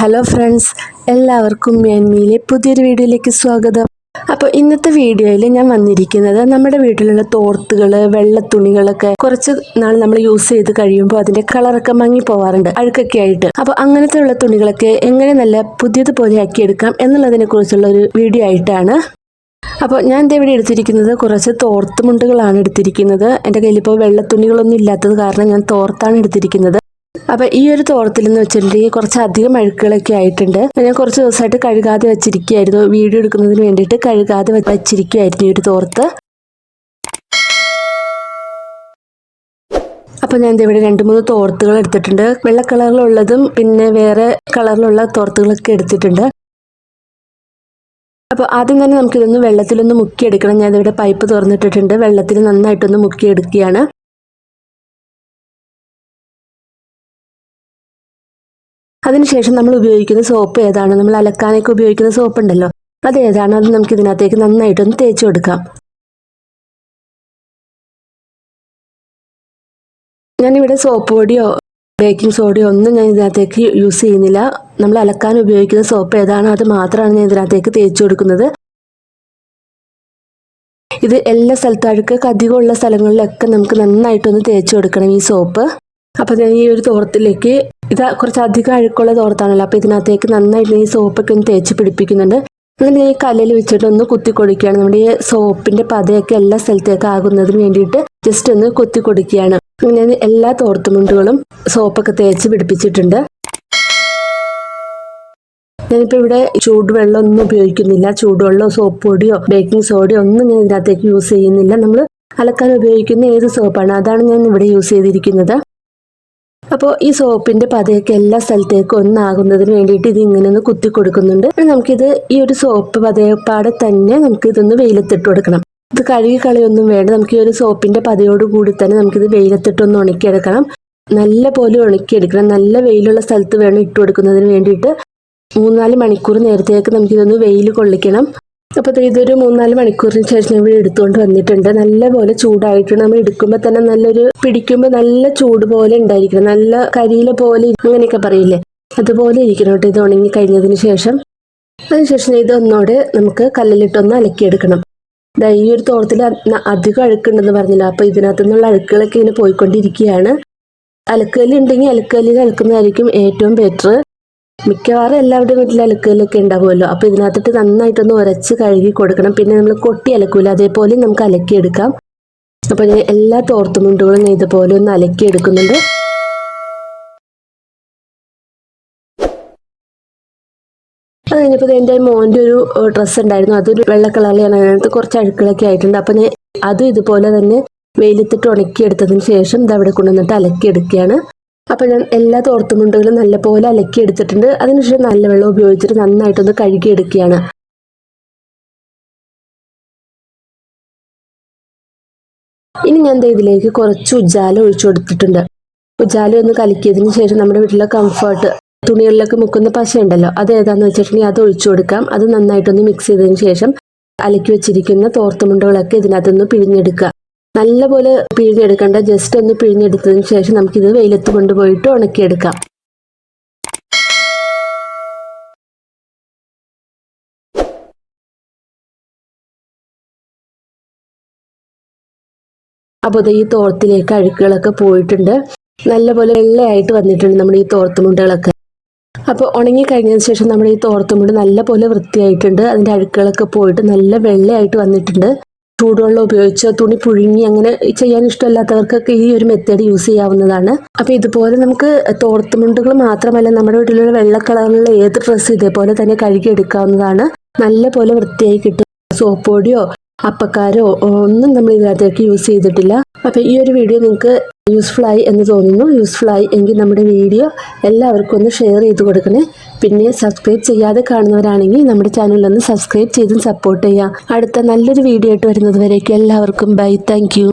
Hello friends, എല്ലാവർക്കും മേന്മയിലെ പുതിയൊരു വീഡിയോയിലേക്ക് സ്വാഗതം. അപ്പോൾ ഇന്നത്തെ വീഡിയോയിൽ ഞാൻ വന്നിരിക്കുന്നത് നമ്മുടെ വീട്ടിലുള്ള തോർത്തുകൾ, വെള്ളത്തുണികളൊക്കെ കുറച്ച് നാൾ നമ്മൾ യൂസ് ചെയ്ത് കഴിയുമ്പോൾ അതിൻ്റെ കളറൊക്കെ മങ്ങി പോവാറുണ്ട്, അഴുക്കൊക്കെ ആയിട്ട്. അപ്പോൾ അങ്ങനത്തെ ഉള്ള തുണികളൊക്കെ എങ്ങനെ നല്ല പുതിയതുപോലെ ആക്കിയെടുക്കാം എന്നുള്ളതിനെ കുറിച്ചുള്ള ഒരു വീഡിയോ ആയിട്ടാണ്. അപ്പോൾ ഞാൻ ഇവിടെ എടുത്തിരിക്കുന്നത് കുറച്ച് തോർത്തുമുണ്ടുകളാണ് എടുത്തിരിക്കുന്നത്. എൻ്റെ കയ്യിൽ ഇപ്പോൾ വെള്ളത്തുണികളൊന്നും ഇല്ലാത്തത് കാരണം ഞാൻ തോർത്താണ് എടുത്തിരിക്കുന്നത്. അപ്പോൾ ഈ ഒരു തോർത്തിലെന്ന് വെച്ചിട്ടുണ്ടെങ്കിൽ കുറച്ചധികം അഴുക്കുകളൊക്കെ ആയിട്ടുണ്ട്. ഞാൻ കുറച്ച് ദിവസമായിട്ട് കഴുകാതെ വെച്ചിരിക്കുകയായിരുന്നു, വീഡിയോ എടുക്കുന്നതിന് വേണ്ടിയിട്ട് കഴുകാതെ വെച്ചിരിക്കുകയായിരുന്നു ഈ ഒരു തോർത്ത്. അപ്പോൾ ഞാൻ ഇവിടെ 2-3 തോർത്തുകൾ എടുത്തിട്ടുണ്ട്. വെള്ള കളറിലുള്ളതും പിന്നെ വേറെ കളറിലുള്ള തോർത്തുകളൊക്കെ എടുത്തിട്ടുണ്ട്. അപ്പോൾ ആദ്യം തന്നെ നമുക്കിതൊന്ന് വെള്ളത്തിലൊന്ന് മുക്കിയെടുക്കണം. ഞാനിവിടെ പൈപ്പ് തുറന്നിട്ടിട്ടുണ്ട്, വെള്ളത്തിൽ നന്നായിട്ടൊന്ന് മുക്കിയെടുക്കുകയാണ്. അതിനുശേഷം നമ്മൾ ഉപയോഗിക്കുന്ന സോപ്പ് ഏതാണ്, നമ്മൾ അലക്കാനൊക്കെ ഉപയോഗിക്കുന്ന സോപ്പ് ഉണ്ടല്ലോ, അത് ഏതാണ്, അത് നമുക്ക് ഇതിനകത്തേക്ക് നന്നായിട്ടൊന്ന് തേച്ച് കൊടുക്കാം. ഞാനിവിടെ സോപ്പ് പൊടിയോ ബേക്കിംഗ് സോഡയോ ഒന്നും ഞാൻ ഇതിനകത്തേക്ക് യൂസ് ചെയ്യുന്നില്ല. നമ്മൾ അലക്കാൻ ഉപയോഗിക്കുന്ന സോപ്പ് ഏതാണോ അത് മാത്രമാണ് ഞാൻ ഇതിനകത്തേക്ക് തേച്ച് കൊടുക്കുന്നത്. ഇത് എല്ലാ സ്ഥലത്തും അഴുക്കൊക്കെ അധികമുള്ള സ്ഥലങ്ങളിലൊക്കെ നമുക്ക് നന്നായിട്ടൊന്ന് തേച്ച് കൊടുക്കണം ഈ സോപ്പ്. അപ്പോൾ ഞാൻ ഈ ഒരു തോർത്തിലേക്ക്, ഇത് കുറച്ച് അധികം അഴുക്കുള്ള തോർത്താണല്ലോ, അപ്പോൾ ഇതിനകത്തേക്ക് നന്നായിട്ട് ഈ സോപ്പൊക്കെ ഒന്ന് തേച്ച് പിടിപ്പിക്കുന്നുണ്ട്. അങ്ങനെ ഈ കല്ലിൽ വെച്ചിട്ട് ഒന്ന് കുത്തി കൊടുക്കുകയാണ്. നമ്മുടെ ഈ സോപ്പിന്റെ പതയൊക്കെ എല്ലാ സ്ഥലത്തേക്ക് ആകുന്നതിന് വേണ്ടിയിട്ട് ജസ്റ്റ് ഒന്ന് കുത്തി കൊടുക്കുകയാണ്. ഞാൻ എല്ലാ തോർത്തുമുണ്ടുകളും സോപ്പൊക്കെ തേച്ച് പിടിപ്പിച്ചിട്ടുണ്ട്. ഞാനിപ്പോൾ ഇവിടെ ചൂടുവെള്ളം ഒന്നും ഉപയോഗിക്കുന്നില്ല. ചൂടുവെള്ളമോ സോപ്പ് പൊടിയോ ബേക്കിംഗ് സോഡയോ ഒന്നും ഞാൻ ഇതിനകത്തേക്ക് യൂസ് ചെയ്യുന്നില്ല. നമ്മൾ അലക്കാൻ ഉപയോഗിക്കുന്ന ഏത് സോപ്പാണ് അതാണ് ഞാൻ ഇവിടെ യൂസ് ചെയ്തിരിക്കുന്നത്. അപ്പോൾ ഈ സോപ്പിന്റെ പതയൊക്കെ എല്ലാ സ്ഥലത്തേക്കും ഒന്നാകുന്നതിന് വേണ്ടിയിട്ട് ഇത് ഇങ്ങനെ ഒന്ന് കുത്തി കൊടുക്കുന്നുണ്ട്. നമുക്കിത് ഈ ഒരു സോപ്പ് പതയപ്പാടെ തന്നെ നമുക്ക് ഇതൊന്ന് വെയിലത്തിട്ട് കൊടുക്കണം. ഇത് കഴുകി കളയൊന്നും വേണ്ട. നമുക്ക് ഈ ഒരു സോപ്പിന്റെ പതയോട് കൂടി തന്നെ നമുക്കിത് വെയിലത്തിട്ടൊന്ന് ഉണക്കിയെടുക്കണം. നല്ല പോലെ ഉണക്കിയെടുക്കണം. നല്ല വെയിലുള്ള സ്ഥലത്ത് വേണം ഇട്ട് കൊടുക്കുന്നതിന് വേണ്ടിയിട്ട്. 3-4 മണിക്കൂർ നേരത്തേക്ക് നമുക്കിതൊന്ന് വെയിൽ കൊള്ളിക്കണം. അപ്പോൾ ഇതൊരു 3-4 മണിക്കൂറിന് ശേഷം നമ്മൾ എടുത്തുകൊണ്ട് വന്നിട്ടുണ്ട്. നല്ലപോലെ ചൂടായിട്ട് നമ്മൾ എടുക്കുമ്പോൾ തന്നെ നല്ലൊരു പിടിക്കുമ്പോൾ നല്ല ചൂട് പോലെ ഉണ്ടായിരിക്കണം. നല്ല കരിയില പോലെ അങ്ങനെയൊക്കെ പറയില്ലേ, അതുപോലെ ഇരിക്കണം കേട്ടോ ഇത് ഉണങ്ങി കഴിഞ്ഞതിന് ശേഷം. അതിനുശേഷം ഇതൊന്നോടെ നമുക്ക് കല്ലിലിട്ടൊന്ന് അലക്കിയെടുക്കണം. ഈ ഒരു തോർത്തിൽ അധികം അഴുക്കുണ്ടെന്ന് പറഞ്ഞില്ല, അപ്പോൾ ഇതിനകത്തു നിന്നുള്ള അഴുക്കുകളൊക്കെ ഇങ്ങനെ പോയിക്കൊണ്ടിരിക്കുകയാണ്. അലക്കല്ല് ഉണ്ടെങ്കിൽ അലക്കല്ലിൽ അലക്കുന്നതായിരിക്കും ഏറ്റവും ബെറ്റർ. മിക്കവാറും എല്ലാവരുടെയും വീട്ടിൽ അലക്കലൊക്കെ ഉണ്ടാവുമല്ലോ, അപ്പോൾ ഇതിനകത്തിട്ട് നന്നായിട്ടൊന്ന് ഉരച്ച് കഴുകി കൊടുക്കണം. പിന്നെ നമ്മൾ കൊട്ടി അലക്കൂല, അതേപോലെ നമുക്ക് അലക്കിയെടുക്കാം. അപ്പോൾ ഞാൻ എല്ലാ തോർത്തുമുണ്ടുകളും ഇതുപോലെ ഒന്ന് അലക്കിയെടുക്കുന്നുണ്ട്. അത് കഴിഞ്ഞപ്പോൾ എൻ്റെ മോൻ്റെ ഒരു ഡ്രസ്സ് ഉണ്ടായിരുന്നു, അതൊരു വെള്ള കളറിലാണ്. അതിനകത്ത് കുറച്ച് അഴുക്കുകളൊക്കെ ആയിട്ടുണ്ട്. അപ്പോൾ ഞാൻ അതും ഇതുപോലെ തന്നെ വെയിലത്തിട്ട് ഉണക്കിയെടുത്തതിന് ശേഷം ഇത് അവിടെ കൊണ്ടുവന്നിട്ട് അലക്കിയെടുക്കുകയാണ്. അപ്പോൾ ഞാൻ എല്ലാ തോർത്തുമുണ്ടുകളും നല്ലപോലെ അലക്കിയെടുത്തിട്ടുണ്ട്. അതിനുശേഷം നല്ല വെള്ളം ഉപയോഗിച്ചിട്ട് നന്നായിട്ടൊന്ന് കഴുകിയെടുക്കുകയാണ്. ഇനി ഞാൻ ഇതിലേക്ക് കുറച്ച് ഉജാല ഒഴിച്ചു കൊടുത്തിട്ടുണ്ട്. ഉജാല ഒന്ന് കലക്കിയതിന് ശേഷം നമ്മുടെ വീട്ടിലെ കംഫർട്ട് തുണികളിലൊക്കെ മുക്കുന്ന പശ ഉണ്ടല്ലോ, അത് ഏതാന്ന് വെച്ചിട്ടുണ്ടെങ്കിൽ അത് ഒഴിച്ചു കൊടുക്കാം. അത് നന്നായിട്ടൊന്ന് മിക്സ് ചെയ്തതിന് ശേഷം അലക്കി വെച്ചിരിക്കുന്ന തോർത്തുമുണ്ടുകളൊക്കെ ഇതിനകത്തൊന്ന് പിഴിഞ്ഞെടുക്കുക. നല്ലപോലെ പിഴിഞ്ഞെടുക്കേണ്ട, ജസ്റ്റ് ഒന്ന് പിഴിഞ്ഞെടുത്തതിന് ശേഷം നമുക്കിത് വെയിലത്ത് കൊണ്ടുപോയിട്ട് ഉണക്കിയെടുക്കാം. അപ്പോൾ ഈ തോർത്തിലേക്ക് അഴുക്കുകളൊക്കെ പോയിട്ടുണ്ട്. നല്ലപോലെ വെള്ളയായിട്ട് വന്നിട്ടുണ്ട് നമ്മുടെ ഈ തോർത്തുമുണ്ടുകളൊക്കെ. അപ്പോൾ ഉണങ്ങി കഴിഞ്ഞതിന് ശേഷം നമ്മുടെ ഈ തോർത്തുമുണ്ട് നല്ലപോലെ വൃത്തിയായിട്ടുണ്ട്. അതിൻ്റെ അഴുക്കുകളൊക്കെ പോയിട്ട് നല്ല വെള്ളയായിട്ട് വന്നിട്ടുണ്ട്. ചൂടുവെള്ളം ഉപയോഗിച്ച് തുണി പുഴുങ്ങി അങ്ങനെ ചെയ്യാൻ ഇഷ്ടമല്ലാത്തവർക്കൊക്കെ ഈ ഒരു മെത്തേഡ് യൂസ് ചെയ്യാവുന്നതാണ്. അപ്പോൾ ഇതുപോലെ നമുക്ക് തോർത്തുമുണ്ടുകൾ മാത്രമല്ല, നമ്മുടെ വീട്ടിലുള്ള വെള്ള കളറിലുള്ള ഏത് ഡ്രസ്സ് ഇതേപോലെ തന്നെ കഴുകി എടുക്കാവുന്നതാണ്. നല്ല പോലെ വൃത്തിയായി കിട്ടും. സോപ്പ് പൊടിയോ അപ്പക്കാരോ ഒന്നും നമ്മൾ ഇതിനകത്തേക്ക് യൂസ് ചെയ്തിട്ടില്ല. അപ്പോൾ ഈ ഒരു വീഡിയോ നിങ്ങൾക്ക് യൂസ്ഫുൾ ആയി എന്ന് തോന്നുന്നു. യൂസ്ഫുൾ ആയി എങ്കിൽ നമ്മുടെ വീഡിയോ എല്ലാവർക്കും ഒന്ന് ഷെയർ ചെയ്ത് കൊടുക്കണേ. പിന്നെ സബ്സ്ക്രൈബ് ചെയ്യാതെ കാണുന്നവരാണെങ്കിൽ നമ്മുടെ ചാനലൊന്ന് സബ്സ്ക്രൈബ് ചെയ്തും സപ്പോർട്ട് ചെയ്യാം. അടുത്ത നല്ലൊരു വീഡിയോ ആയിട്ട് വരുന്നത് വരേക്കും എല്ലാവർക്കും ബൈ. Thank you.